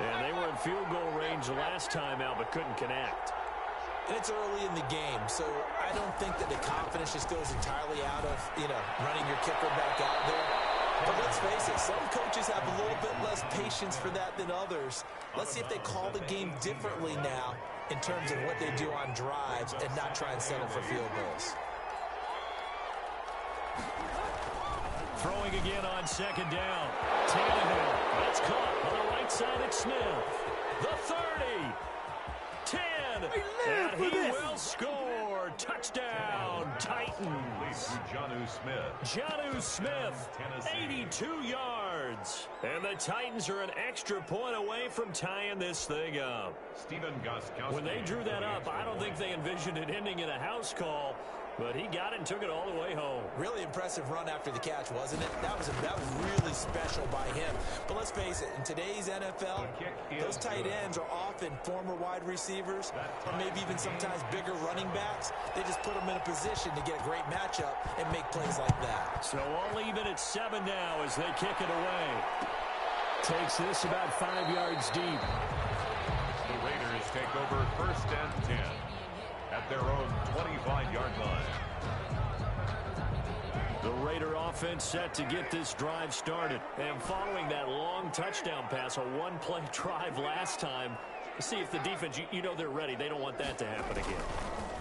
And they were in field goal range the last time out, but couldn't connect. And it's early in the game, so I don't think that the confidence just goes entirely out of, running your kicker back out there. But let's face it, some coaches have a little bit less patience for that than others. Let's see if they call the game differently now in terms of what they do on drives and not try and settle for field goals. Throwing again on second down. Tannehill. That's caught on the right side at Smith. The 30. 10. And he will score. Touchdown, Titans. Jonnu Smith, 82 yards. And the Titans are an extra point away from tying this thing up. When they drew that up, I don't think they envisioned it ending in a house call. But he got it and took it all the way home. Really impressive run after the catch, wasn't it? That was really special by him. But let's face it, in today's NFL, those tight ends are often former wide receivers or maybe even sometimes bigger running backs. They just put them in a position to get a great matchup and make plays like that. So all even at 7 now as they kick it away. Takes this about 5 yards deep. The Raiders take over 1st and 10. At their own 25-yard line. The Raider offense set to get this drive started. And following that long touchdown pass, a one-play drive last time, see if the defense, they're ready. They don't want that to happen again.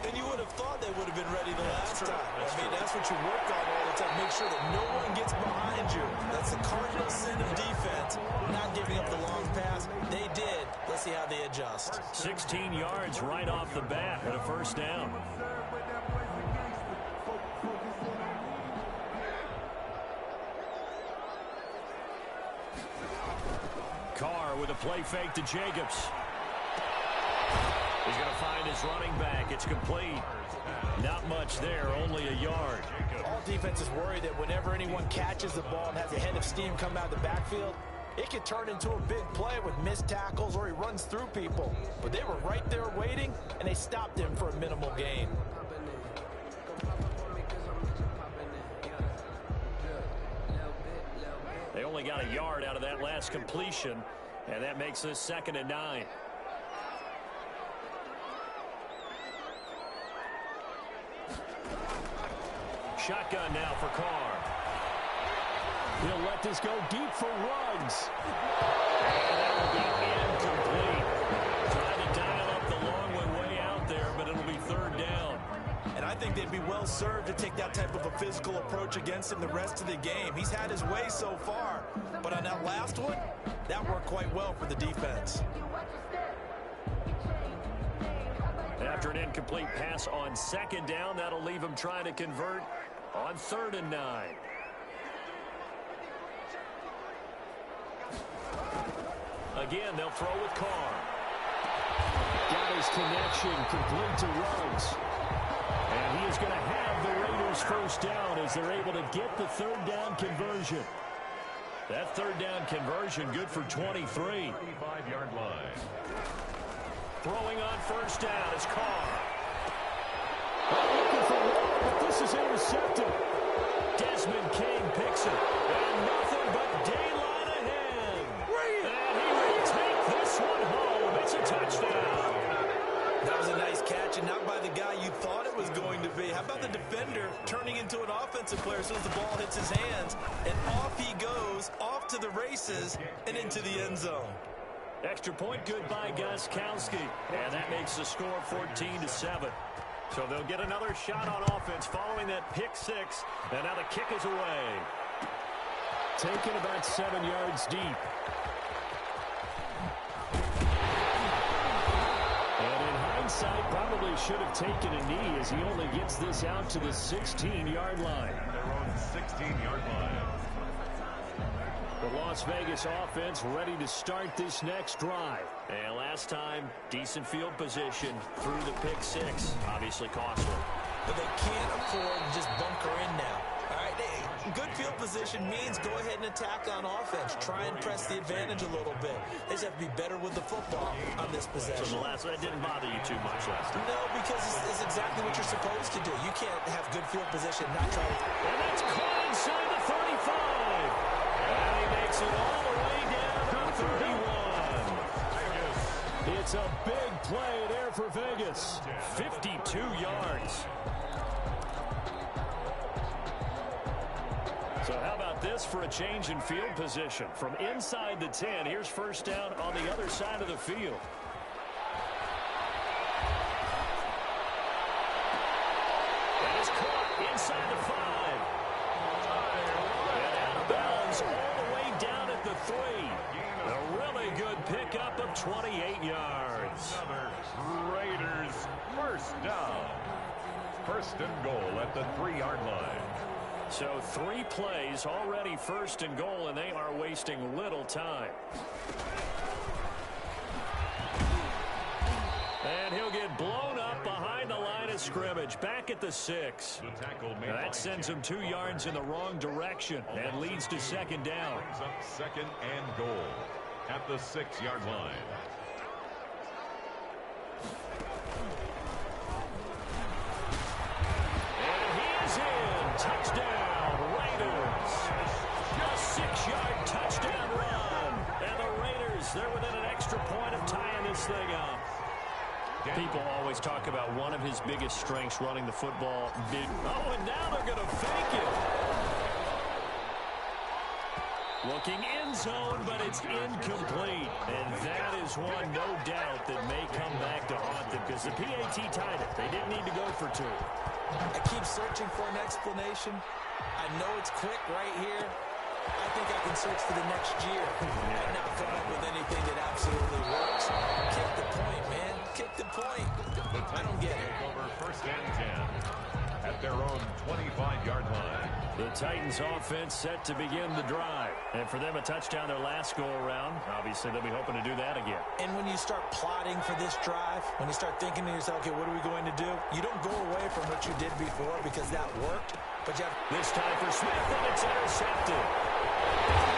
And you would have thought they would have been ready the last time. That's what you work on all the time. Make sure that no one gets behind you. That's the cardinal sin of defense, not giving up the long pass. They did. Let's see how they adjust. 16 yards right off the bat and a 1st down. Carr with a play fake to Jacobs. He's going to find his running back. It's complete. Not much there, only a yard. All defenses worry that whenever anyone catches the ball and has a head of steam come out of the backfield, it could turn into a big play with missed tackles or he runs through people. But they were right there waiting, and they stopped him for a minimal gain. They only got a yard out of that last completion, and that makes this 2nd and 9. Shotgun now for Carr. He'll let this go deep for Ruggs. And that will be incomplete. Trying to dial up the long one way out there, but it'll be 3rd down. And I think they'd be well served to take that type of a physical approach against him the rest of the game. He's had his way so far. But on that last one, that worked quite well for the defense. After an incomplete pass on 2nd down, that'll leave him trying to convert on 3rd and 9. Again, they'll throw with Carr. Got his connection, complete to Ruggs. And he is going to have the Raiders 1st down as they're able to get the 3rd down conversion. That 3rd down conversion good for 23. 35-yard line. Throwing on 1st down is Carr. Looking for one, but this is intercepted. Desmond King picks it. And nothing but daylight ahead. And he will take this one home. It's a touchdown. That was a nice catch, and not by the guy you thought it was going to be. How about the defender turning into an offensive player as soon as the ball hits his hands? And off he goes, off to the races, and into the end zone. Extra point good by Gostkowski. And that makes the score 14-7. So they'll get another shot on offense following that pick 6. And now the kick is away. Taken about 7 yards deep. And in hindsight, probably should have taken a knee as he only gets this out to the 16-yard line. Their own 16-yard line. The Las Vegas offense ready to start this next drive. And last time, decent field position through the pick 6. Obviously costly. But they can't afford to just bunker in now. All right, good field position means go ahead and attack on offense. Try and press the advantage a little bit. They just have to be better with the football on this possession. So that didn't bother you too much last time? No, because it's exactly what you're supposed to do. You can't have good field position and not try to... And that's caught inside the 35. And he makes it all the way down to 31. That's a big play there for Vegas. 52 yards. So how about this for a change in field position? From inside the 10, here's first down on the other side of the field. That is caught inside the 5. And out of bounds all the way down at the 3. A really good pickup of 28 yards. Another Raiders first down. First and goal at the 3-yard line. So 3 plays already first and goal, and they are wasting little time. And he'll get blown up behind the line of scrimmage, back at the 6. The tackle made That sends him 2 yards in the wrong direction and leads to second down. brings up second and goal at the 6-yard line. Touchdown, Raiders. A 6-yard touchdown run. And the Raiders, they're within an extra point of tying this thing up. People always talk about one of his biggest strengths running the football. Oh, and now they're going to fake it. Looking end zone, but it's incomplete. And that is one, no doubt, that may come back to haunt them because the PAT tied it. They didn't need to go for 2. I keep searching for an explanation. I know it's quick right here. I think I can search for the next year and not come up with anything that absolutely works. Kick the point, man. Kick the point. I don't get it. Over first and 10 at their own 25-yard line. The Titans offense set to begin the drive. And for them, a touchdown their last go-around. Obviously, they'll be hoping to do that again. And when you start plotting for this drive, when you start thinking to yourself, okay, what are we going to do? You don't go away from what you did before because that worked. But you have this time for Smith, and it's intercepted.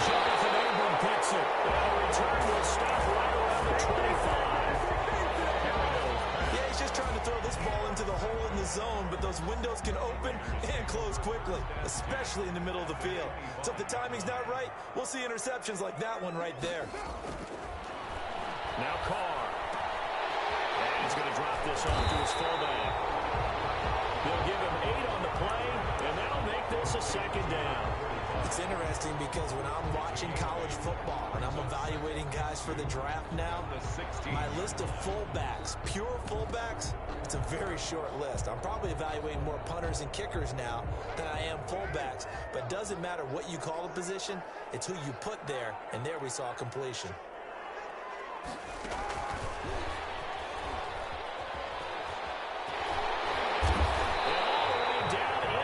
Jonathan Abram picks it. And the return will stop right around the 25. Yeah, he's just trying to throw this ball into the hole in the zone, but those windows can open and close quickly, especially in the middle of the field. So if the timing's not right, we'll see interceptions like that one right there. Now Carr. And he's going to drop this off to his fullback. They'll give him 8 on the play, and that'll make this a second down. It's interesting because when I'm watching college football and I'm evaluating guys for the draft now, my list of fullbacks, pure fullbacks, it's a very short list. I'm probably evaluating more punters and kickers now than I am fullbacks. But it doesn't matter what you call the position, it's who you put there, and there we saw completion.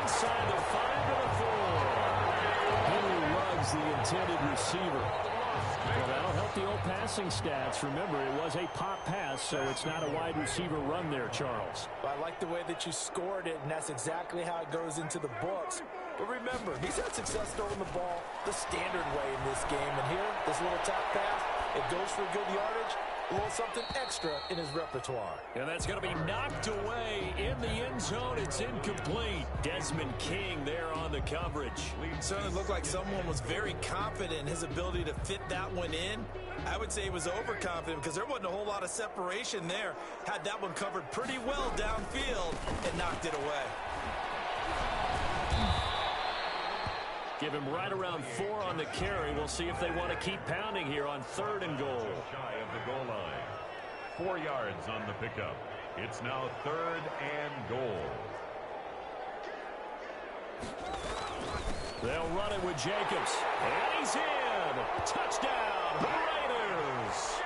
Inside the 5 to the 4. Henry Ruggs, the intended receiver. Well, that'll help the old passing stats. Remember, it was a pop pass, so it's not a wide receiver run there, Charles. Well, I like the way that you scored it, and that's exactly how it goes into the books. But remember, he's had success throwing the ball the standard way in this game. And here, this little top pass, it goes for good yardage. A little something extra in his repertoire. And that's going to be knocked away in the end zone. It's incomplete. Desmond King there on the coverage. It certainly looked like someone was very confident in his ability to fit that one in. I would say he was overconfident because there wasn't a whole lot of separation there. Had that one covered pretty well downfield and knocked it away. Give him right around 4 on the carry. We'll see if they want to keep pounding here on 3rd and goal. Shy of the goal line. 4 yards on the pickup. It's now 3rd and goal. They'll run it with Jacobs. And he's in. Touchdown, Raiders.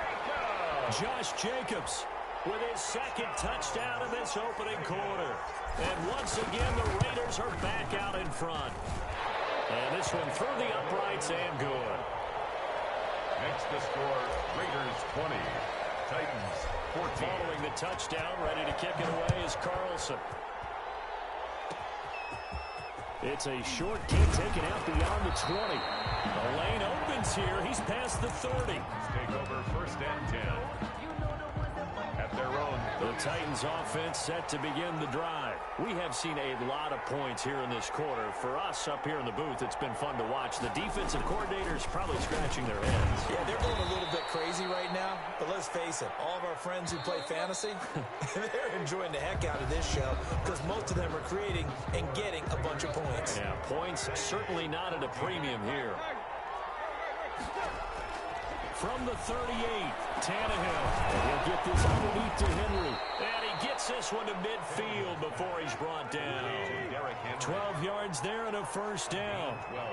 Josh Jacobs with his 2nd touchdown in this opening quarter. And once again, the Raiders are back out in front. And this one through the uprights and good. Next to score, Raiders 20, Titans 14. Following the touchdown, ready to kick it away is Carlson. It's a short kick taken out beyond the 20. The lane opens here. He's past the 30. Take over 1st and 10. At at their own. The Titans offense set to begin the drive. We have seen a lot of points here in this quarter. For us up here in the booth, it's been fun to watch. The defensive coordinators probably scratching their heads. Yeah, they're going a little bit crazy right now. But let's face it, all of our friends who play fantasy, they're enjoying the heck out of this show because most of them are creating and getting a bunch of points. Yeah, points certainly not at a premium here. From the 38, Tannehill. He'll get this underneath to Henry. And he gets this one to midfield before he's brought down. 12 yards there and a first down. 12.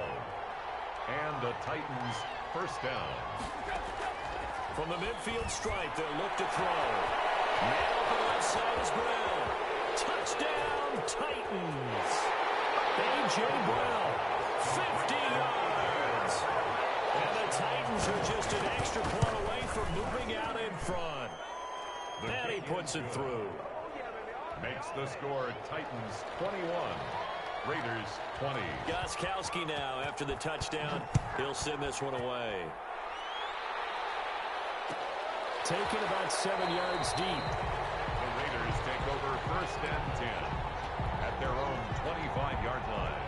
And the Titans first down. From the midfield stripe, they'll look to throw. Man open left side is Brown. Touchdown, Titans. A.J. Brown, 50 yards. And the Titans are just an extra point away from moving out in front. And he puts it through. Makes the score Titans 21, Raiders 20. Gostkowski now after the touchdown. He'll send this one away. Taken about 7 yards deep. The Raiders take over first and 10 at their own 25-yard line.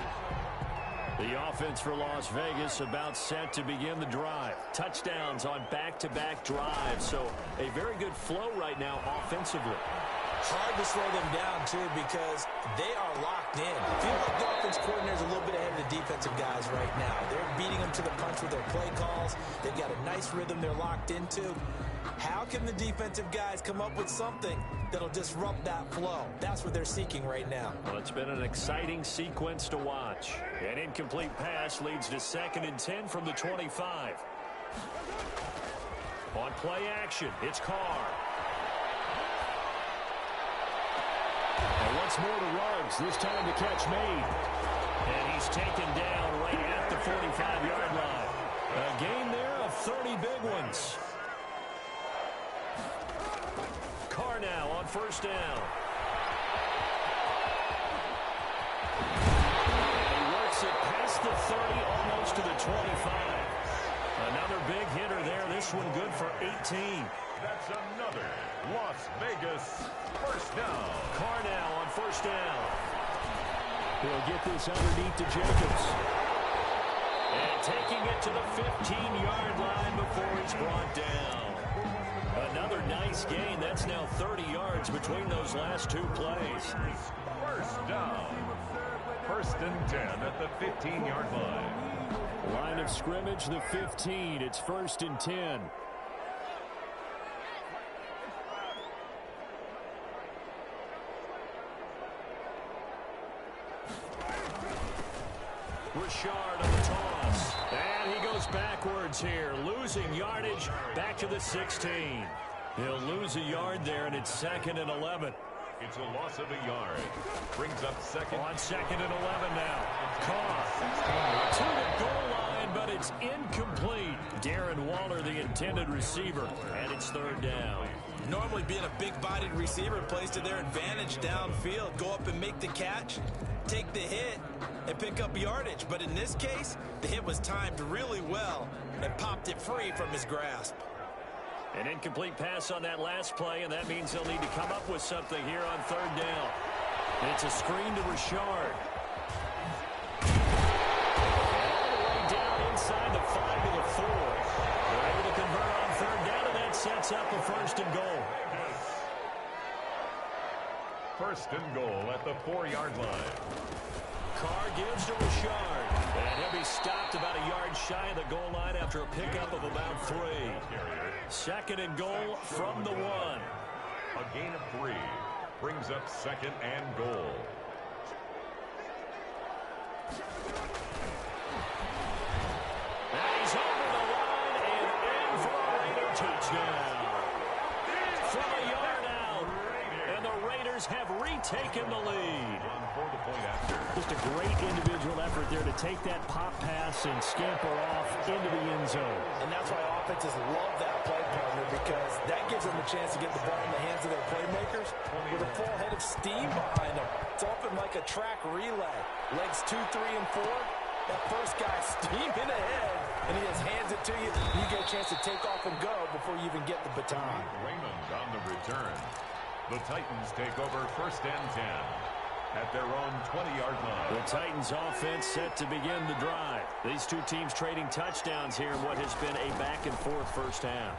The offense for Las Vegas about set to begin the drive. Touchdowns on back-to-back drives. So a very good flow right now offensively. Hard to slow them down, too, because they are locked in. I feel like the offense coordinator's a little bit ahead of the defensive guys right now. They're beating them to the punch with their play calls. They've got a nice rhythm they're locked into. How can the defensive guys come up with something that'll disrupt that flow? That's what they're seeking right now. Well, it's been an exciting sequence to watch. An incomplete pass leads to 2nd and 10 from the 25. On play action, it's Carr. And once more to Ruggs, this time the catch made. And he's taken down right at the 45-yard line. A gain there of 30 big ones. Carr now on first down. And he works it past the 30, almost to the 25. Another big hitter there. This one good for 18. That's another Las Vegas first down. Carr now on first down. He'll get this underneath to Jacobs. And taking it to the 15-yard line before he's brought down. Another nice gain. That's now 30 yards between those last two plays. First down. First and 10 at the 15-yard line. Line of scrimmage, the 15. It's 1st and 10. Richard on the toss. And he goes backwards here, losing yardage back to the 16. He'll lose a yard there, and it's 2nd and 11. It's a loss of a yard. Brings up second. On 2nd and 11 now. Carr to the goal line, but it's incomplete. Darren Waller, the intended receiver, and it's 3rd down. Normally being a big-bodied receiver plays to their advantage downfield. Go up and make the catch, take the hit, and pick up yardage. But in this case, the hit was timed really well and popped it free from his grasp. An incomplete pass on that last play, and that means they'll need to come up with something here on 3rd down. It's a screen to Richard. All the way down inside the 5 to the 4. They're able to convert on 3rd down, and that sets up a 1st and goal. First and goal at the 4-yard line. Carr gives to Richard. And he'll be stopped about a yard shy of the goal line after a pickup of about 3. 2nd and goal from the 1. A gain of 3. Brings up 2nd and goal. And he's over the line and in for a Raider touchdown. From a yard out. And the Raiders have retaken the lead. Just a great individual effort there to take that pop pass and scamper off into the end zone. And that's why offenses love that play, partner, because that gives them a chance to get the ball in the hands of their playmakers with a full head of steam behind them. It's often like a track relay. Legs 2, 3, and 4. That first guy steaming ahead and he just hands it to you, and you get a chance to take off and go before you even get the baton. Raymond on the return. The Titans take over first and 10 at their own 20-yard line. The Titans offense set to begin the drive. These two teams trading touchdowns here in what has been a back-and-forth first half.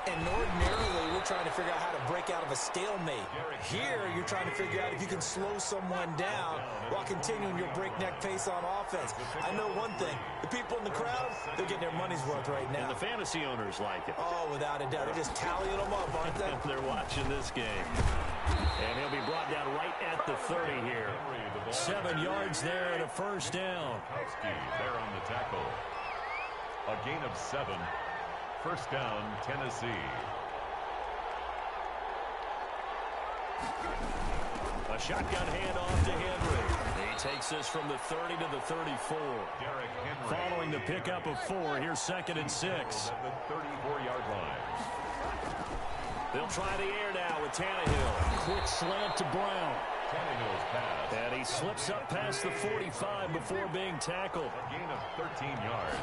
And ordinarily, we're trying to figure out how to break out of a stalemate. Here, you're trying to figure out if you can slow someone down while continuing your breakneck pace on offense. I know one thing. The people in the crowd, they're getting their money's worth right now. And the fantasy owners like it. Oh, without a doubt. They're just tallying them up, aren't they? They're watching this game. And he'll be brought down right at the 30 here. 7 yards there and a first down. There on the tackle. A gain of 7. First down, Tennessee. A shotgun handoff to Henry. He takes this from the 30 to the 34. Following the pickup of 4, here's 2nd and 6. At the 34-yard line. They'll try the air now with Tannehill. Quick slant to Brown. Tannehill's pass. And he slips up past the 45 before being tackled. A gain of 13 yards.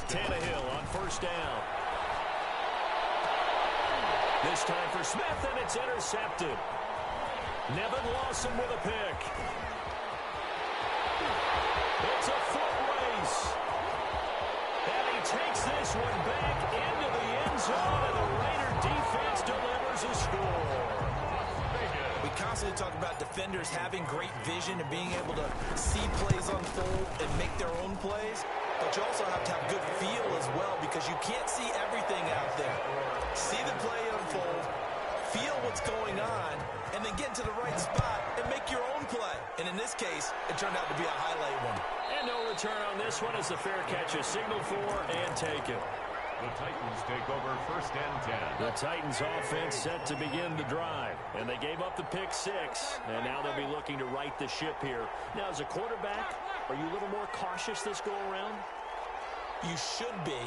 Tannehill on first down. This time for Smith, and it's intercepted. Nevin Lawson with a pick. It's a foot race. And he takes this one back into the end zone, and the Raider defense delivers a score. We constantly talk about defenders having great vision and being able to see plays unfold and make their own plays. But you also have to have good feel as well, because you can't see everything out there. See the play unfold, feel what's going on, and then get into the right spot and make your own play. And in this case, it turned out to be a highlight one. And no return on this one as the fair catch is signaled for and taken. The Titans take over first and 10. The Titans offense set to begin the drive. And they gave up the pick 6. And now they'll be looking to right the ship here. Now, as a quarterback, are you a little more cautious this go-around? You should be,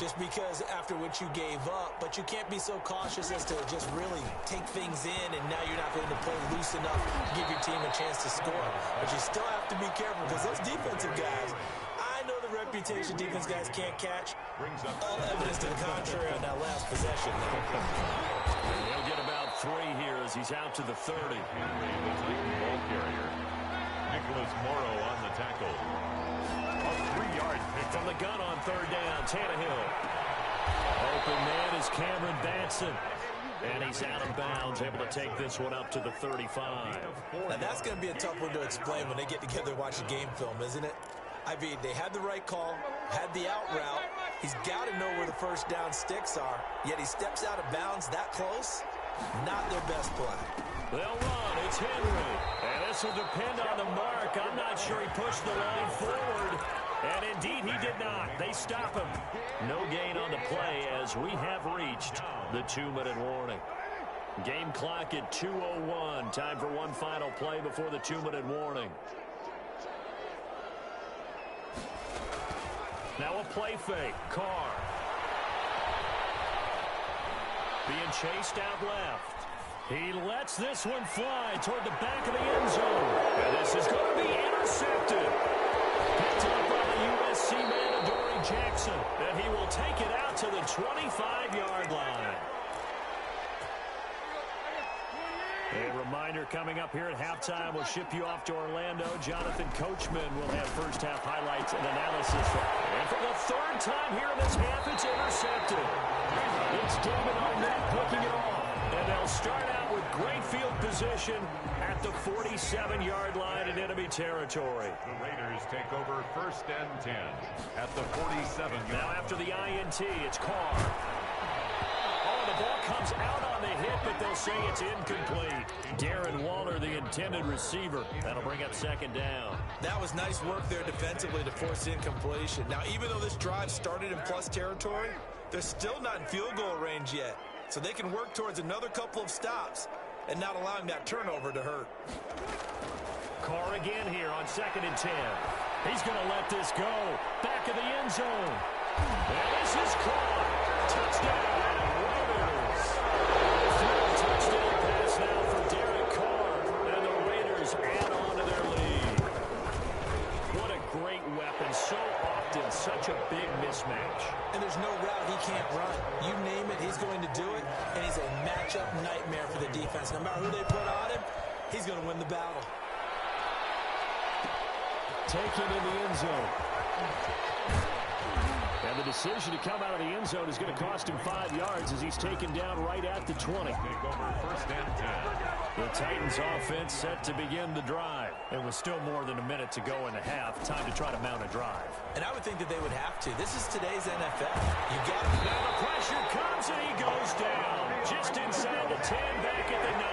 just because after what you gave up. But you can't be so cautious as to just really take things in, and now you're not going to play loose enough to give your team a chance to score. But you still have to be careful, because those defensive guys, I know the reputation defense guys can't catch. All evidence to the contrary on that last possession. He'll get about 3 here as he's out to the 30. Henry, the Titan ball carrier. Nicholas Morrow on the tackle. A 3-yard pick. From the gun on third down, Tannehill. Open man is Cameron Batson. And he's out of bounds, able to take this one up to the 35. Now that's going to be a tough one to explain when they get together and watch the game film, isn't it? I mean, they had the right call, had the out route. He's got to know where the first down sticks are, yet he steps out of bounds that close. Not their best play. They'll run. It's Henry. And this will depend on the mark. I'm not sure he pushed the line forward. And indeed, he did not. They stop him. No gain on the play as we have reached the 2-minute warning. Game clock at 2:01. Time for one final play before the 2-minute warning. Now a play fake. Carr. Being chased out left. He lets this one fly toward the back of the end zone. And this is going to be intercepted. Picked up by the USC man, Adoree Jackson. And he will take it out to the 25-yard line. A reminder coming up here at halftime. We'll ship you off to Orlando. Jonathan Coachman will have first-half highlights and analysis. And for the 3rd time here in this half, it's intercepted. It's David Arnett picking it off. And they'll start out with great field position at the 47-yard line in enemy territory. The Raiders take over first and 10 at the 47-yard line. Now after the INT, it's Carr. Oh, the ball comes out on the hit, but they'll say it's incomplete. Darren Waller, the intended receiver. That'll bring up 2nd down. That was nice work there defensively to force incompletion. Now, even though this drive started in plus territory, they're still not in field goal range yet. So they can work towards another couple of stops and not allowing that turnover to hurt. Carr again here on 2nd and 10. He's going to let this go. Back of the end zone. And this is caught. Touchdown, Raiders. Touchdown pass now for Derek Carr. And the Raiders add on to their lead. What a great weapon. So often, such a big matchup nightmare for the defense. No matter who they put on him, he's going to win the battle. Taken in the end zone. And the decision to come out of the end zone is going to cost him 5 yards as he's taken down right at the 20. Take over first and 10. The Titans offense set to begin the drive. It was still more than a minute to go in the half. Time to try to mount a drive. And I would think that they would have to. This is today's NFL. You got it. Now the pressure comes and he goes down. Just inside the 10, back at the 9.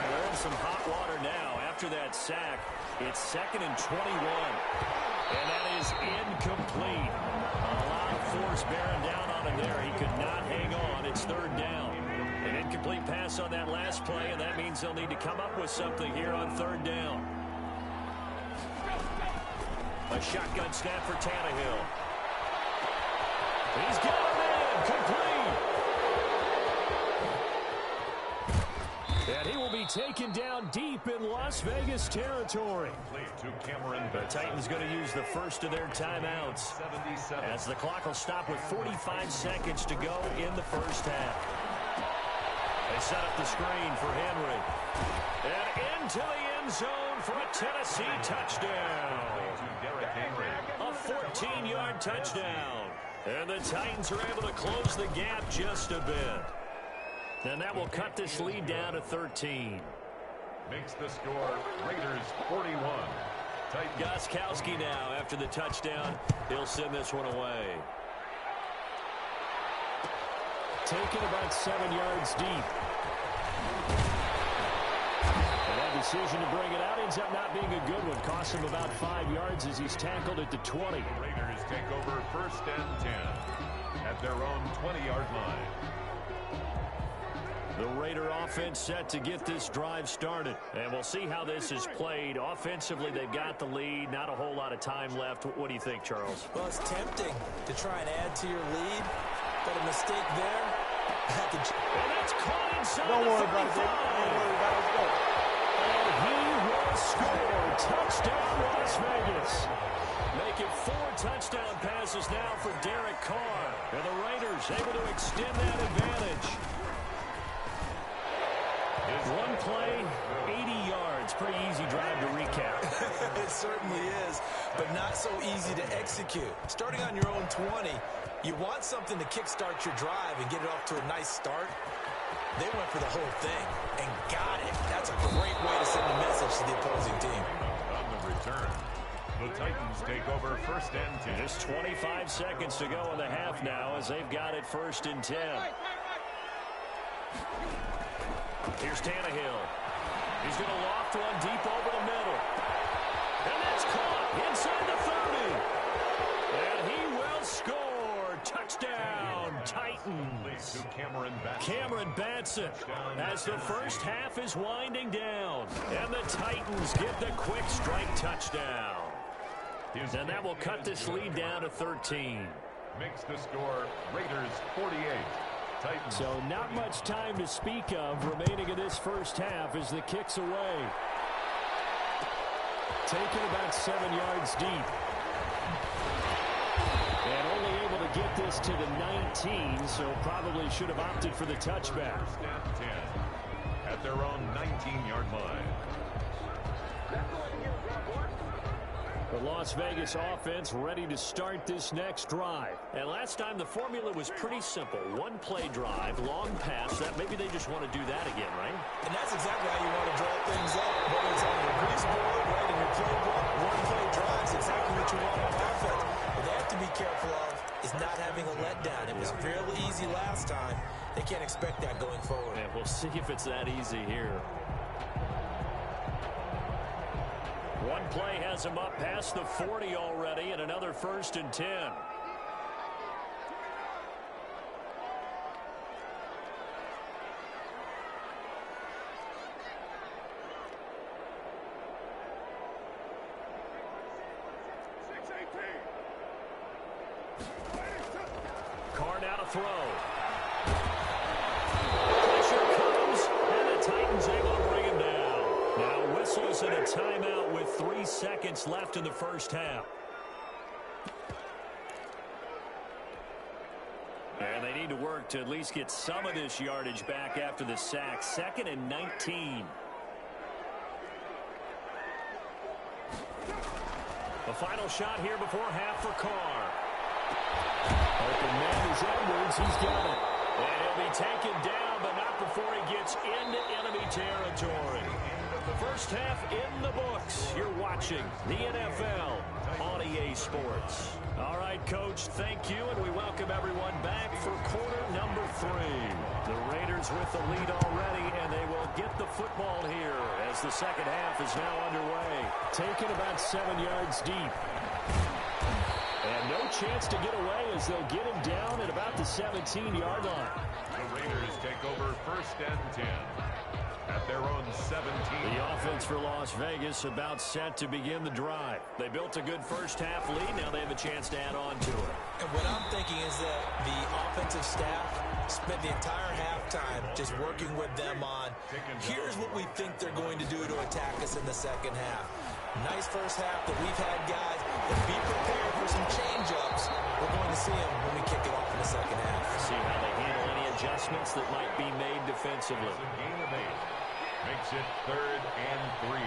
They're in some hot water now. After that sack, it's 2nd and 21. And that is incomplete. A lot of force bearing down on him there. He could not hang on. It's 3rd down. An incomplete pass on that last play, and that means they'll need to come up with something here on 3rd down. A shotgun snap for Tannehill. He's got him in. Complete. And he will be taken down deep in Las Vegas territory. The Titans going to use the first of their timeouts as the clock will stop with 45 seconds to go in the first half. They set up the screen for Henry. And into the end zone for a Tennessee touchdown. A 14-yard touchdown. And the Titans are able to close the gap just a bit. And that will cut this lead down to 13. Makes the score Raiders 41. Gostkowski now after the touchdown. He'll send this one away. Taken about 7 yards deep. And that decision to bring it out ends up not being a good one. Costs him about 5 yards as he's tackled at the 20. The Raiders take over first and 10 at their own 20-yard line. The Raider offense set to get this drive started. And we'll see how this is played. Offensively, they've got the lead. Not a whole lot of time left. What do you think, Charles? Well, it's tempting to try and add to your lead, but a mistake there. And that's caught inside. Don't worry about it, David. Don't worry about it. Let's go. And he will score. Touchdown, Las Vegas. Make it 4 touchdown passes now for Derek Carr. And the Raiders able to extend that advantage. One play, 80 yards. Pretty easy drive to recap. It certainly is, but not so easy to execute. Starting on your own 20, you want something to kickstart your drive and get it off to a nice start. They went for the whole thing and got it. That's a great way to send a message to the opposing team. On the return, the Titans take over first and 10. Just 25 seconds to go in the half now as they've got it 1st and 10. Here's Tannehill. He's going to loft one deep over the middle. And that's caught inside the 30. And he will score. Touchdown, Titans. Cameron Batson as the first half is winding down. And the Titans get the quick strike touchdown. And that will cut this lead down to 13. Makes the score Raiders 48. Titans. So not much time to speak of remaining in this first half as the kick's away. Taken about 7 yards deep. And only able to get this to the 19, so probably should have opted for the touchback. First and 10 at their own 19-yard line. The Las Vegas offense ready to start this next drive. And last time the formula was pretty simple. One-play drive, long pass. That maybe they just want to do that again, right? And that's exactly how you want to draw things up. Whether it's on your grease board, right in your playbook, one-play drives, exactly what you want on offense. What they have to be careful of is not having a letdown. It was fairly easy last time. They can't expect that going forward. And we'll see if it's that easy here. One play has him up past the 40 already, and another 1st and 10. Carr now to throw. Pressure comes, and the Titans able to bring him down. Now whistles and a timeout with 3 seconds left in the first half. And they need to work to at least get some of this yardage back after the sack. 2nd and 19. The final shot here before half for Carr. Open man is Edwards. He's got it. And he'll be taken down, but not before he gets into enemy territory. First half in the books. You're watching the NFL on EA Sports. All right, Coach, thank you, and we welcome everyone back for quarter number 3. The Raiders with the lead already, and they will get the football here as the second half is now underway. Taken about 7 yards deep. And no chance to get away as they'll get him down at about the 17-yard line. The Raiders take over 1st and 10 at their own 17. The offense for Las Vegas about set to begin the drive. They built a good first half lead. Now they have a chance to add on to it. And what I'm thinking is that the offensive staff spent the entire halftime just working with them on, here's what we think they're going to do to attack us in the second half. Nice first half that we've had, guys. But be prepared for some change-ups. We're going to see them when we kick it off in the second half. See how they handle any adjustments that might be made defensively. It's a gain of 8. Makes it 3rd and 3.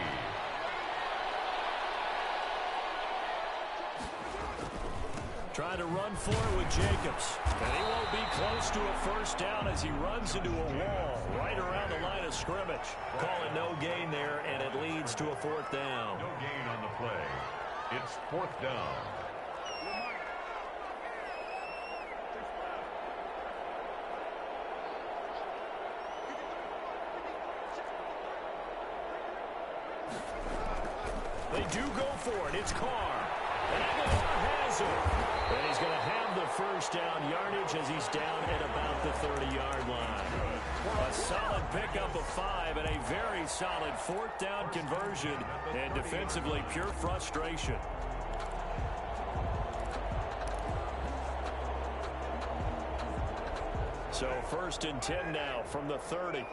Trying to run for it with Jacobs. And he won't be close to a first down as he runs into a wall right around the line of scrimmage. Call it no gain there, and it leads to a 4th down. No gain on the play. It's 4th down. They do go for it. It's Carr. And Aguilar has it. And he's going to have the first down yardage as he's down at about the 30-yard line. A solid pickup of 5 and a very solid 4th down conversion. And defensively, pure frustration. So 1st and 10 now from the 30.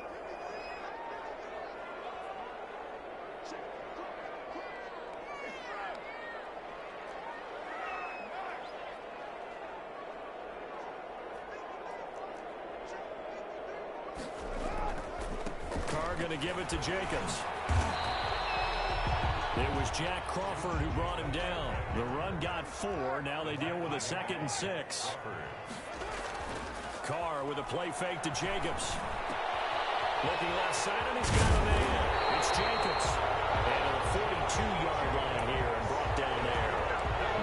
Going to give it to Jacobs. It was Jack Crawford who brought him down. The run got 4. Now they deal with a 2nd and 6. Carr with a play fake to Jacobs. Looking left side, and he's got a man. It's Jacobs. And a 42-yard line here and brought down there.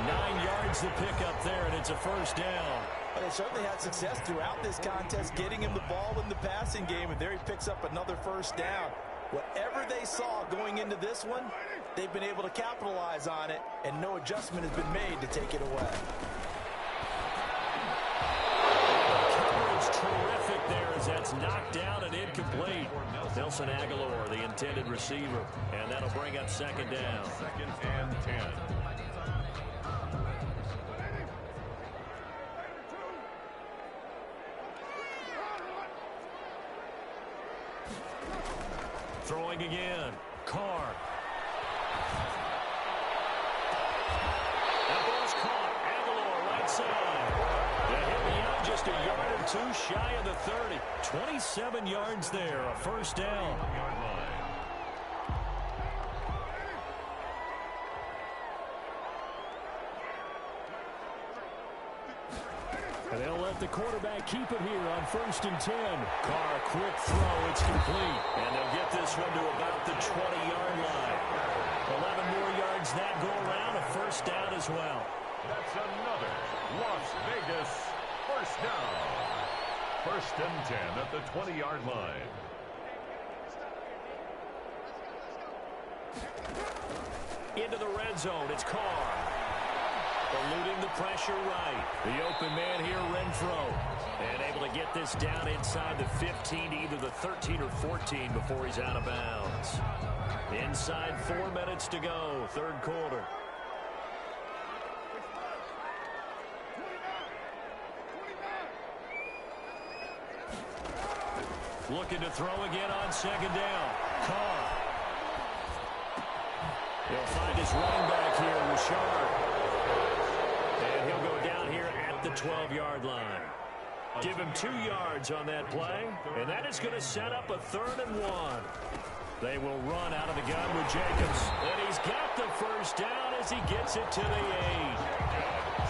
9 yards to pick up there, and it's a first down. Well, they certainly had success throughout this contest, getting him the ball in the passing game, and there he picks up another first down. Whatever they saw going into this one, they've been able to capitalize on it, and no adjustment has been made to take it away. Coverage terrific there as that's knocked down and incomplete. Nelson Aguilar, the intended receiver, and that'll bring up 2nd down. 2nd and 10. Throwing again. Carr. That ball's caught. Aguilar right side. They hit me out just a yard or 2 shy of the 30. 27 yards there. A first down. And they'll let the quarterback keep it here on 1st and 10. Carr, quick throw. It's complete. And they'll get this one to about the 20-yard line. 11 more yards that go around. A first down as well. That's another Las Vegas first down. 1st and 10 at the 20-yard line. Into the red zone. It's Carr. Eluding the pressure right. The open man here, Renfro. And able to get this down inside the 15 to either the 13 or 14 before he's out of bounds. Inside 4 minutes to go, 3rd quarter. Looking to throw again on 2nd down. Carr. He'll find his running back here, Richard. And he'll go down here at the 12-yard line. Give him 2 yards on that play, and that is going to set up a 3rd and 1. They will run out of the gun with Jacobs, and he's got the first down as he gets it to the 8.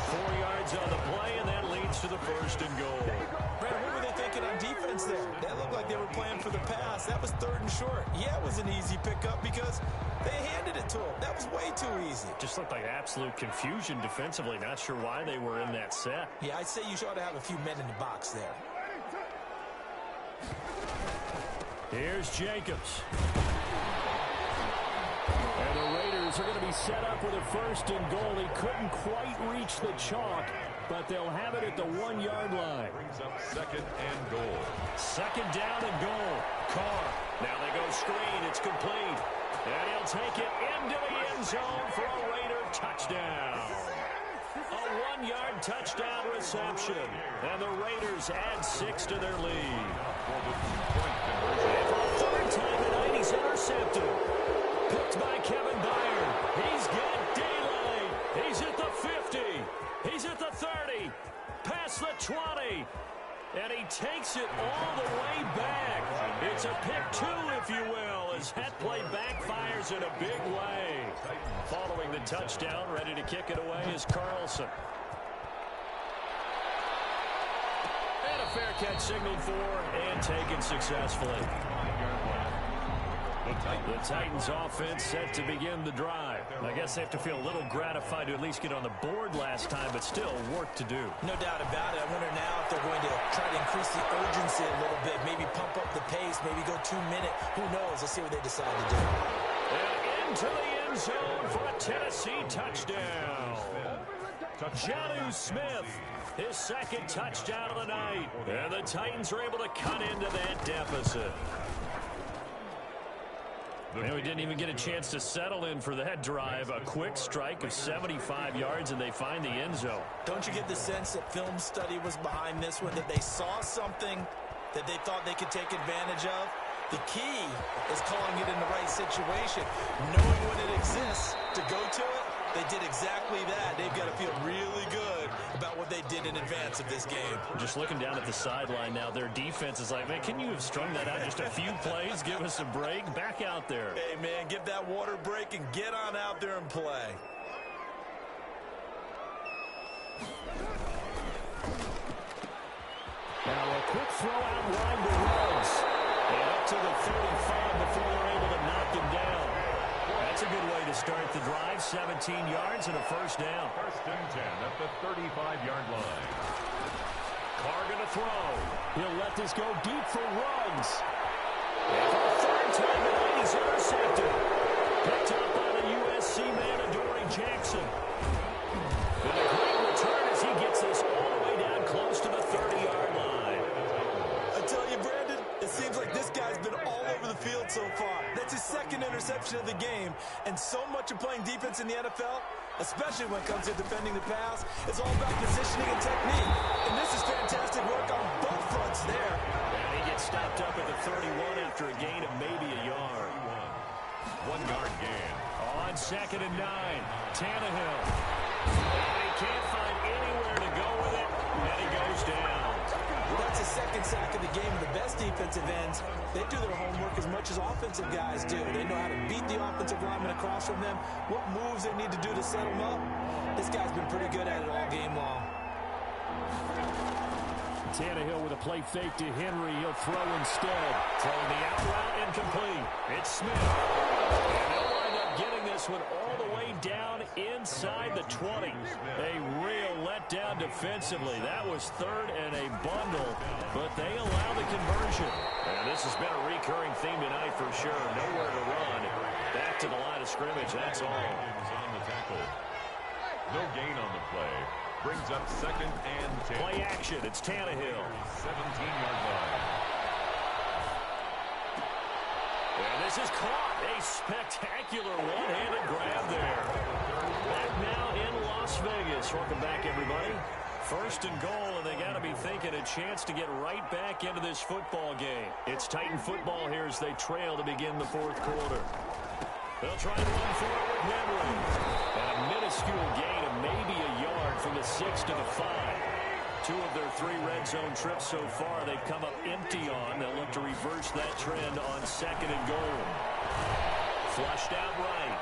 4 yards on the play, and that leads to the 1st and goal. Brad, what were they thinking on defense there? That looked like they were playing for the pass. That was 3rd and short. Yeah, it was an easy pickup because they handed it to him. That was way too easy. Just looked like absolute confusion defensively. Not sure why they were in that set. Yeah, I'd say you ought to have a few men in the box there. Here's Jacobs. And the Raiders are going to be set up with a 1st and goal. He couldn't quite reach the chalk, but they'll have it at the 1-yard line. Brings up 2nd and goal. 2nd down and goal. Carr. Now they go screen. It's complete. And he'll take it into the end zone for a Raider touchdown. A 1-yard touchdown reception. And the Raiders add 6 to their lead. And for the 3rd time tonight, he's intercepted. Picked by Kevin Byard. He's got daylight. He's at the 50. He's at the 30. Past the 20. And he takes it all the way back. It's a pick 2, if you will, as that play backfires in a big way. Following the touchdown, ready to kick it away is Carlson. And a fair catch signaled for and taken successfully. The Titans offense set to begin the drive. I guess they have to feel a little gratified to at least get on the board last time, but still work to do. No doubt about it. I wonder now if they're going to try to increase the urgency a little bit, maybe pump up the pace, maybe go 2-minute. Who knows? Let's see what they decide to do. And into the end zone for a Tennessee touchdown. Jonnu Smith, his 2nd touchdown of the night. And the Titans are able to cut into that deficit. And we didn't even get a chance to settle in for that drive. A quick strike of 75 yards, and they find the end zone. Don't you get the sense that film study was behind this one, that they saw something that they thought they could take advantage of? The key is calling it in the right situation. Knowing when it exists to go to it, they did exactly that. They've got to feel really good about what they did in advance of this game. Just looking down at the sideline now, their defense is like, man, can you have strung that out just a few plays? Give us a break. Back out there. Hey, man, give that water break and get on out there and play. Now a quick throw out wide to Ruggs. And up to the 35 before they're able to knock him down. That's a good way to start the drive. 17 yards and a 1st down. 1st and 10 at the 35-yard line. Carr going to throw. He'll let this go deep for Ruggs. And for the 3rd time tonight, he's intercepted. Picked up by the USC man, Adoree Jackson. And a great return as he gets this all the way down close to the 30-yard line. I tell you, Brandon, it seems like this guy's been all over the field so far. That's his 2nd interception of the game. And so much of playing defense in the NFL, especially when it comes to defending the pass, is all about positioning and technique. And this is fantastic work on both fronts there. And he gets stopped up at the 31 after a gain of maybe a yard. 1-yard gain. On 2nd and 9, Tannehill. And he can't find anywhere to go with it, and he goes down. Well, that's his 2nd sack of the game. The best defensive ends, they do their homework as much as offensive guys do. They know how to beat the offensive lineman across from them, what moves they need to do to set them up. This guy's been pretty good at it all game long. Tannehill with a play fake to Henry. He'll throw instead. Throwing the out route incomplete. It's Smith. And they'll wind up getting this one all the way down inside the 20. A real letdown defensively. That was 3rd and a bundle, but they allow the conversion. And this has been a recurring theme tonight for sure. Nowhere to run. Back to the line of scrimmage. That's all. On the tackle. No gain on the play. Brings up 2nd and 10. Play action. It's Tannehill. 17-yard line. And this is caught. A spectacular one-handed grab there. Back now in Las Vegas. Welcome back, everybody. 1st and goal, and they got to be thinking a chance to get right back into this football game. It's Titan football here as they trail to begin the 4th quarter. They'll try to run forward with Henry. And a minuscule gain of maybe a yard from the 6 to the 5. 2 of their 3 red zone trips so far, they've come up empty on. They'll look to reverse that trend on 2nd and goal. Flushed out right.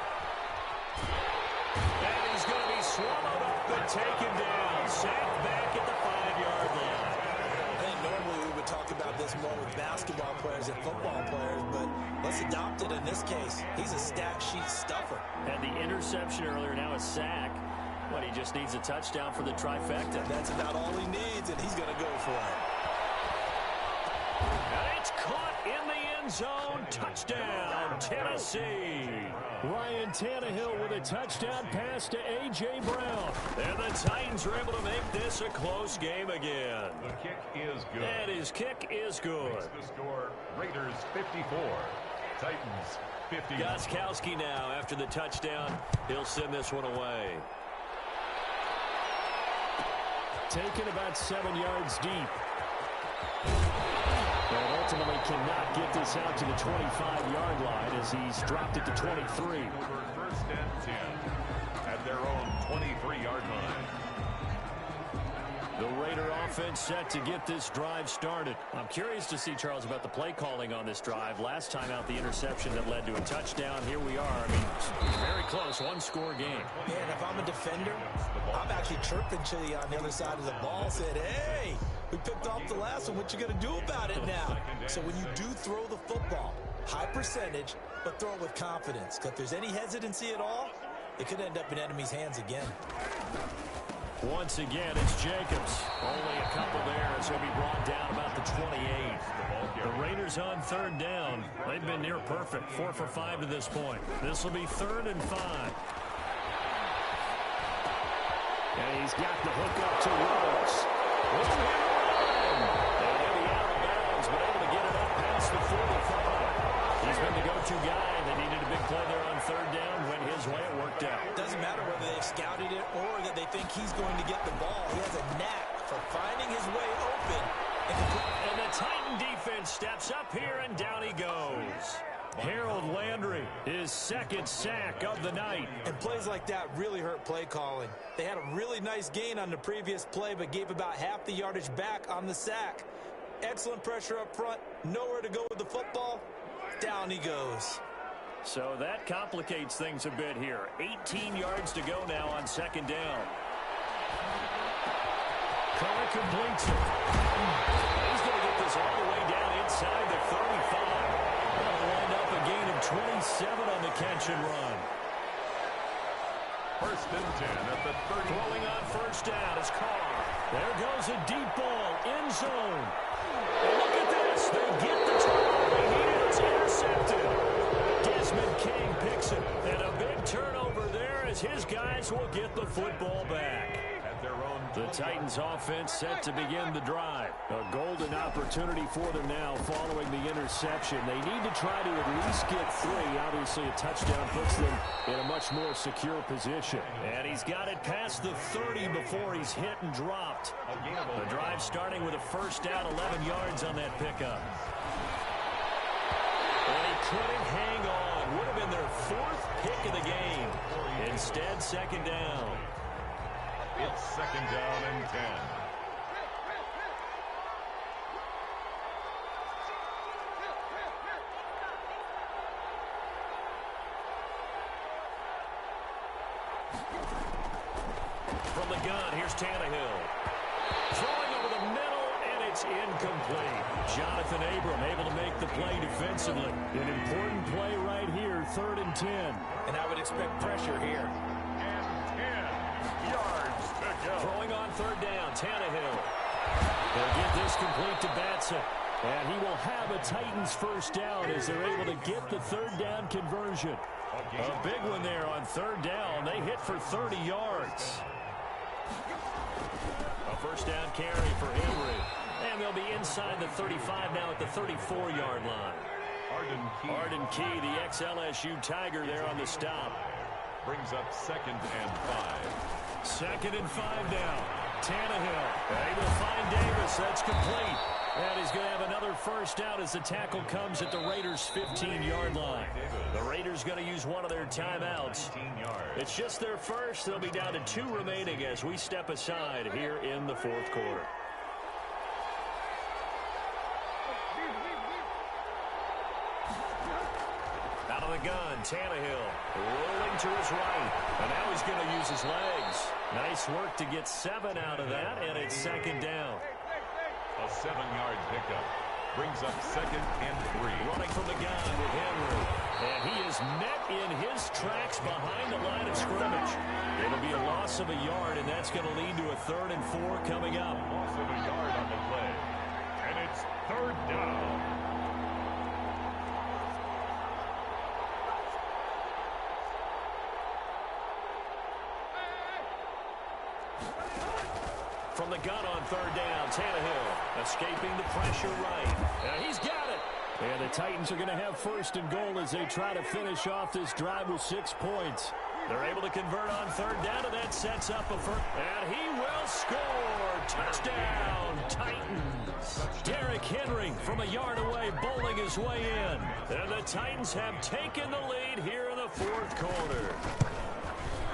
And he's going to be swallowed up and taken down. Sacked back at the 5-yard line. I think normally we would talk about this more with basketball players and football players, but let's adopt it in this case. He's a stat sheet stuffer. Had the interception earlier, now a sack. But he just needs a touchdown for the trifecta. That's about all he needs, and he's going to go for it. And it's caught in the end zone. Touchdown, Tennessee. Ryan Tannehill with a touchdown pass to A.J. Brown. And the Titans are able to make this a close game again. The kick is good. And his kick is good. Makes the score Raiders 54, Titans 50. Gostkowski now after the touchdown. He'll send this one away. Taken about 7 yards deep. But ultimately cannot get this out to the 25-yard line as he's dropped it to 23. Over 1st and 10 at their own 23-yard line. The Raider offense set to get this drive started. I'm curious to see, Charles, about the play calling on this drive. Last time out, the interception that led to a touchdown. Here we are. I mean, very close, 1-score game. Man, if I'm a defender, I'm actually chirping to you on the other side of the ball, said, hey, we picked off the last one. What you going to do about it now? So when you do throw the football, high percentage, but throw it with confidence. Because if there's any hesitancy at all, it could end up in enemy's hands again. Once again, it's Jacobs. Only a couple there as he'll be brought down about the 28. The Raiders on 3rd down. They've been near perfect. 4 for 5 to this point. This will be 3rd and 5. And he's got the hook up to Rose. And he'll be out of bounds, but able to get it up past the 45. He's been the go-to guy. They needed a big play there on 3rd down. Went his way. It worked out. Doesn't matter whether they've scouted it or that they think he's going to get the ball. He has a knack for finding his way open. And the Titan defense steps up here, and down he goes. Harold Landry, his 2nd sack of the night. And plays like that really hurt play calling. They had a really nice gain on the previous play, but gave about half the yardage back on the sack. Excellent pressure up front. Nowhere to go with the football. Down he goes. So that complicates things a bit here. 18 yards to go now on 2nd down. Carr completes it. He's going to get this all the way down inside the 35. Going to wind up a gain of 27 on the catch and run. 1st and 10 at the 30. Throwing on 1st down is Carr. There goes a deep ball, end zone. And look at this. They get the turnover. It's intercepted. Desmond King picks it. And a big turnover there as his guys will get the football back. The Titans offense set to begin the drive. A golden opportunity for them now following the interception. They need to try to at least get 3. Obviously, a touchdown puts them in a much more secure position. And he's got it past the 30 before he's hit and dropped. The drive starting with a 1st down, 11 yards on that pickup. And he couldn't hang on. Would have been their 4th pick of the game. Instead, 2nd down. It's 2nd down and 10. From the gun, here's Tannehill. Throwing over the middle, and it's incomplete. Jonathan Abram able to make the play defensively. An important play right here, 3rd and 10. And I would expect pressure here. Throwing on 3rd down, Tannehill. They'll get this complete to Batson. And he will have a Titans 1st down as they're able to get the 3rd down conversion. A big one there on 3rd down. They hit for 30 yards. A 1st down carry for Henry. And they'll be inside the 35 now at the 34-yard line. Arden Key, the ex-LSU Tiger there on the stop. Brings up 2nd and 5. 2nd and 5 now. Tannehill. They will find Davis. That's complete. And he's going to have another first down as the tackle comes at the Raiders' 15-yard line. The Raiders going to use one of their timeouts. It's just their first. They'll be down to 2 remaining as we step aside here in the fourth quarter. Out of the gun, Tannehill rolling to his right. And now he's going to use his legs. Nice work to get 7 out of that, and it's second down. A 7-yard pickup brings up 2nd and 3. Running from the gun with Henry. And he is met in his tracks behind the line of scrimmage. It'll be a loss of a yard, and that's going to lead to a 3rd and 4 coming up. Loss of a yard on the play. And it's 3rd down. From the gun on 3rd down, Tannehill escaping the pressure right. And he's got it. And the Titans are going to have 1st and goal as they try to finish off this drive with 6 points. They're able to convert on 3rd down, and that sets up a first. And he will score. Touchdown, Titans. Derrick Henry from a yard away bowling his way in. And the Titans have taken the lead here in the 4th quarter.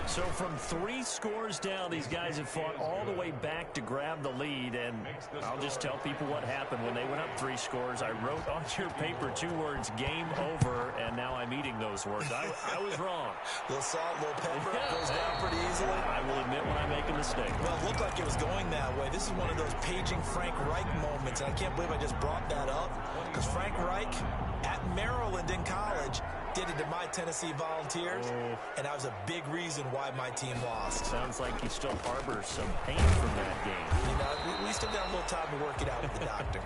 So from 3 scores down, these guys have fought all the way back to grab the lead. And I'll just tell people what happened when they went up 3 scores. I wrote on your paper 2 words, game over, and now I'm eating those words. I was wrong. A little salt, a little pepper, goes down pretty easily. I will admit when I make a mistake. Well, it looked like it was going that way. This is one of those paging Frank Reich moments, and I can't believe I just brought that up. Because Frank Reich, at Maryland in college, did it to my Tennessee Volunteers, and that was a big reason why my team lost. Sounds like he still harbors some pain from that game. You know, we still got a little time to work it out with the doctor.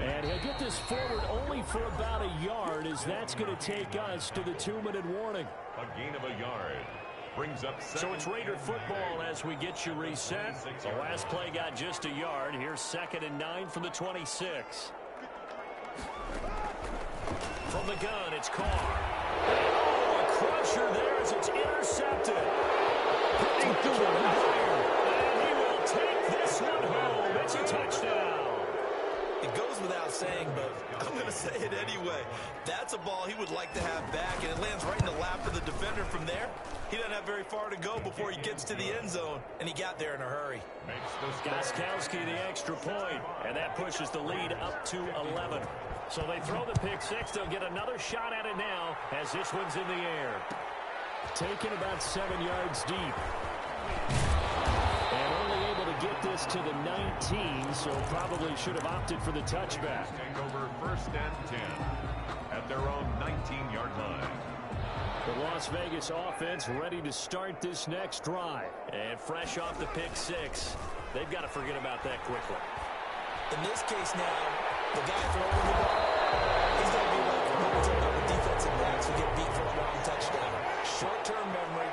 And he'll get this forward only for about a yard, as that's going to take us to the 2-minute warning. A gain of a yard brings up 2nd. So it's Raider football as we get you reset. The last play got just a yard. Here's 2nd and 9 from the 26. From the gun, it's Carr. Oh, a crusher there as it's intercepted. And he will take this one home. It's a touchdown. It goes without saying, but I'm going to say it anyway. That's a ball he would like to have back, and it lands right in the lap of the defender from there. He doesn't have very far to go before he gets to the end zone, and he got there in a hurry. Gostkowski the extra point, and that pushes the lead up to 11. So they throw the pick 6. They'll get another shot at it now as this one's in the air. Taken about 7 yards deep. And only able to get this to the 19, so probably should have opted for the touchback. Take over 1st and 10 at their own 19-yard line. The Las Vegas offense ready to start this next drive. And fresh off the pick 6, they've got to forget about that quickly. In this case now, the guy throwing the ball, he's going to be like the number defensive backs who get beat for a long touchdown. Short-term memory,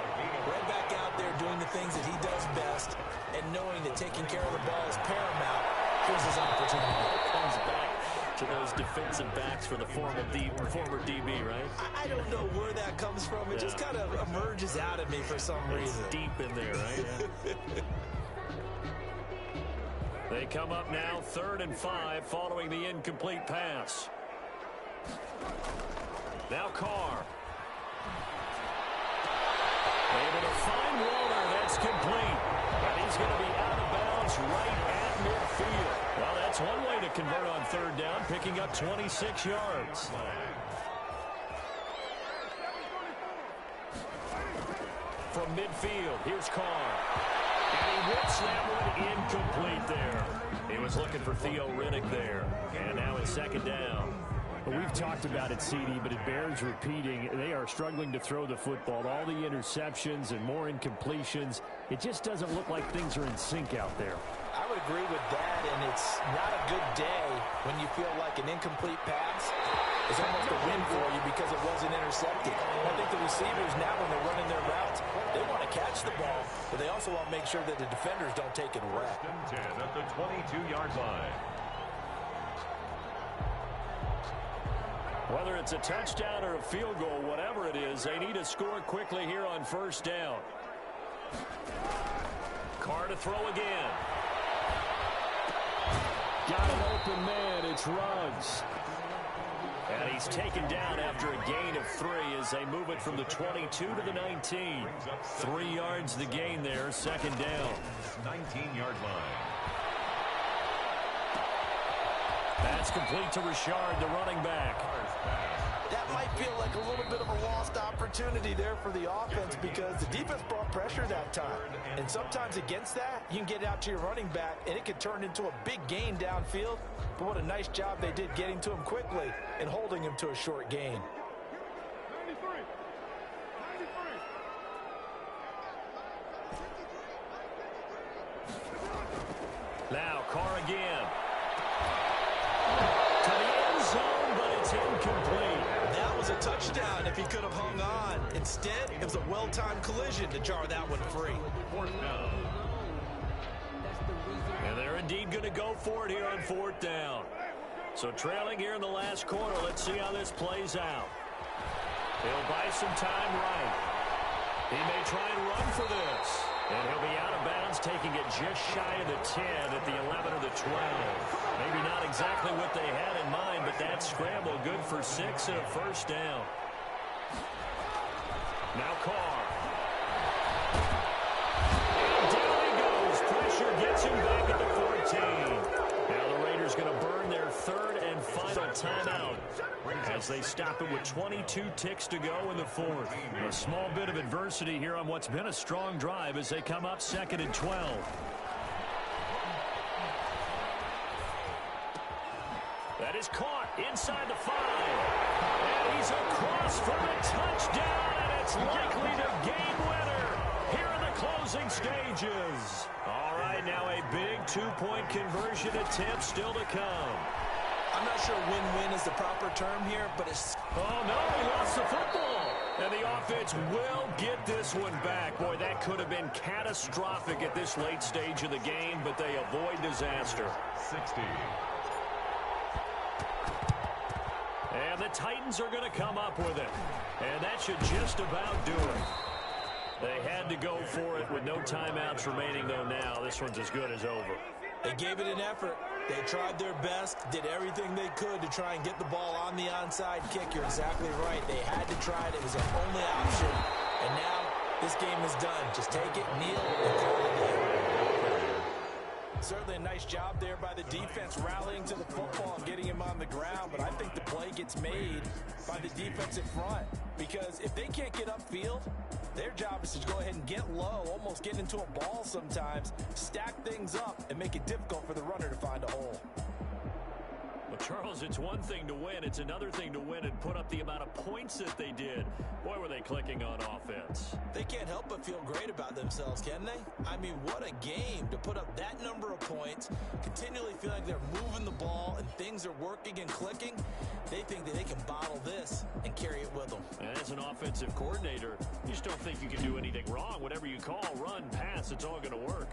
right back out there doing the things that he does best, and knowing that taking care of the ball is paramount. Here's his opportunity. Comes back to those defensive backs for the former DB, right? I don't know where that comes from. It just kind of emerges out of me for some reason. It's deep in there, right? Yeah. They come up now 3rd and 5 following the incomplete pass. Now Carr. Able to find Warner. That's complete. And he's going to be out of bounds right at midfield. Well, that's one way to convert on 3rd down, picking up 26 yards. From midfield, here's Carr. And he whips that one incomplete there. He was looking for Theo Riddick there. And now it's 2nd down. Well, we've talked about it, CD, but it bears repeating. They are struggling to throw the football. All the interceptions and more incompletions. It just doesn't look like things are in sync out there. I would agree with that, and it's not a good day when you feel like an incomplete pass is almost a win for you because it wasn't intercepted. I think the receivers now, when they're running their routes, they want to catch the ball, but they also want to make sure that the defenders don't take it away. 10 at the 22-yard line. Whether it's a touchdown or a field goal, whatever it is, they need to score quickly here on 1st down. Carr to throw again. Got an open man. It's Ruggs. And he's taken down after a gain of 3 as they move it from the 22 to the 19. 3 yards the gain there, second down. 19-yard line. That's complete to Richard, the running back. That might feel like a little bit of a lost opportunity there for the offense because the defense brought pressure that time. And sometimes against that, you can get out to your running back, and it can turn into a big gain downfield. But what a nice job they did getting to him quickly and holding him to a short gain. Now, Carr again. To the end zone, but it's incomplete. That was a touchdown if he could have hung on. Instead, it was a well-timed collision to jar that one free. Fourth down. And they're indeed going to go for it here on 4th down. So trailing here in the last quarter, let's see how this plays out. He'll buy some time right. He may try and run for this. And he'll be out of bounds, taking it just shy of the 10 at the 11 or the 12. Maybe not exactly what they had in mind, but that scramble good for 6 and a first down. Now Carr. And down he goes. Pressure gets him back at the 14. Now the Raiders going to burn their 3rd and final timeout as they stop it with 22 ticks to go in the 4th. A small bit of adversity here on what's been a strong drive as they come up 2nd and 12. That is caught inside the 5. And he's across for a touchdown, and it's likely the game winner here in the closing stages. All right, now a big 2-point conversion attempt still to come. I'm not sure win-win is the proper term here, but it's... Oh, no, he lost the football. And the offense will get this one back. Boy, that could have been catastrophic at this late stage of the game, but they avoid disaster. 60. And the Titans are going to come up with it. And that should just about do it. They had to go for it with no timeouts remaining, though now. This one's as good as over. They gave it an effort. They tried their best, did everything they could to try and get the ball on the onside kick. You're exactly right. They had to try it. It was their only option. And now this game is done. Just take it, kneel, and call it in. Certainly a nice job there by the defense rallying to the football and getting him on the ground, but I think the play gets made by the defensive front because if they can't get upfield, their job is to go ahead and get low, almost get into a ball sometimes, stack things up, and make it difficult for the runner to find a hole. Well, Charles, it's one thing to win. It's another thing to win and put up the amount of points that they did. Boy, were they clicking on offense. They can't help but feel great about themselves, can they? I mean, what a game to put up that number of points, continually feel like they're moving the ball and things are working and clicking. They think that they can bottle this and carry it with them. And as an offensive coordinator, you just don't think you can do anything wrong. Whatever you call, run, pass, it's all going to work.